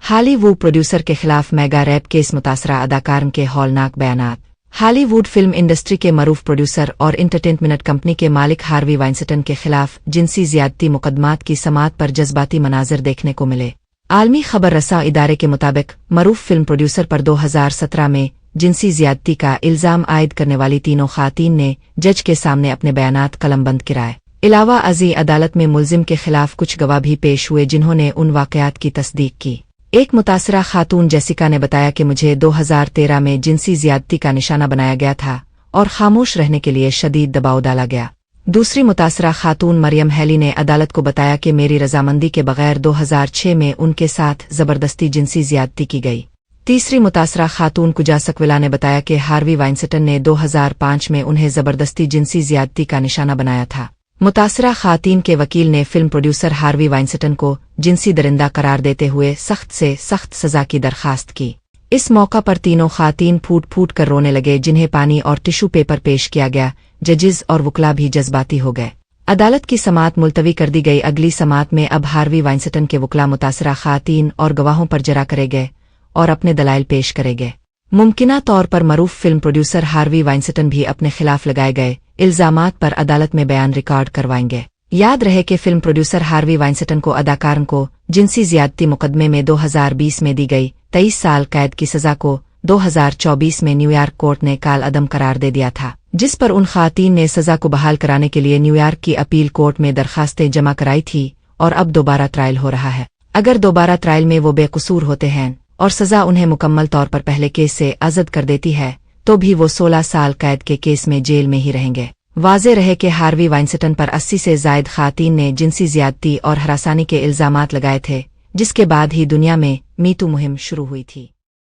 Hollywood producer के खिलाफ mega rape case, मुतासरा अदाकार के हौलनाक बयानात। हॉलीवुड फिल्म इंडस्ट्री के मरूफ प्रोड्यूसर और इंटरटेनमेंट कंपनी के मालिक हार्वी वाइनस्टाइन के खिलाफ जिनसी ज्यादती मुकदमात की समाअत पर जज्बाती मनाजिर देखने को मिले। आलमी खबर रसा इदारे के मुताबिक मरूफ फिल्म प्रोड्यूसर पर 2017 में जिनसी ज्यादती का इल्जाम आयद करने वाली तीनों खातून ने जज के सामने अपने बयानात कलमबंद कराए। इलावा अजी अदालत में मुल्जिम के खिलाफ कुछ गवाह भी पेश हुए जिन्होंने उन वाकयात की तस्दीक की। एक मुतासरा खातून जेसिका ने बताया कि मुझे 2013 में जिनसी ज्यादती का निशाना बनाया गया था और खामोश रहने के लिए शदीद दबाव डाला गया। दूसरी मुतासरा खातून मरियम हैली ने अदालत को बताया कि मेरी रजामंदी के बगैर 2006 में उनके साथ जबरदस्ती जिनसी ज्यादती की गई। तीसरी मुतासरा खातून कुजा सकविला ने बताया कि हार्वी वाइनस्टाइन ने 2005 में उन्हें जबरदस्ती जिनसी ज्यादती का निशाना बनाया था। मुतासरा खातून के वकील ने फिल्म प्रोड्यूसर हार्वी वाइनस्टाइन को जिनसी दरिंदा करार देते हुए सख्त से सख्त सजा की दरखास्त की। इस मौका पर तीनों खातून फूट फूट कर रोने लगे, जिन्हें पानी और टिश्यू पेपर पेश किया गया। जजिस और वकला भी जज्बाती हो गए। अदालत की समाअत मुलतवी कर दी गई। अगली समाअत में अब हार्वी वाइनस्टाइन के वकला मुतासरा खातून और गवाहों पर जरा करेंगे और अपने दलाइल पेश करेंगे। मुमकिना तौर पर मरूफ फिल्म प्रोड्यूसर हार्वी वाइनस्टाइन भी अपने खिलाफ लगाए गए इल्जामात पर अदालत में बयान रिकॉर्ड करवाएंगे। याद रहे कि फिल्म प्रोड्यूसर हार्वी वाइनस्टाइन को अदाकार को जिनसी ज्यादती मुकदमे में 2020 में दी गई 23 साल कैद की सजा को 2024 में न्यूयॉर्क कोर्ट ने काल अदम करार दे दिया था, जिस पर उन खातून ने सजा को बहाल कराने के लिए न्यूयॉर्क की अपील कोर्ट में दरखास्तें जमा कराई थी और अब दोबारा ट्रायल हो रहा है। अगर दोबारा ट्रायल में वो बेकसूर होते हैं और सजा उन्हें मुकम्मल तौर पर पहले केस से आज़ाद कर देती है तो भी वो 16 साल कैद के केस में जेल में ही रहेंगे। वाज़े रहे कि हार्वी वाइनस्टाइन पर 80 से ज़ायद खातून ने जिनसी ज्यादती और हरासानी के इल्जामात लगाए थे, जिसके बाद ही दुनिया में मीटू मुहिम शुरू हुई थी।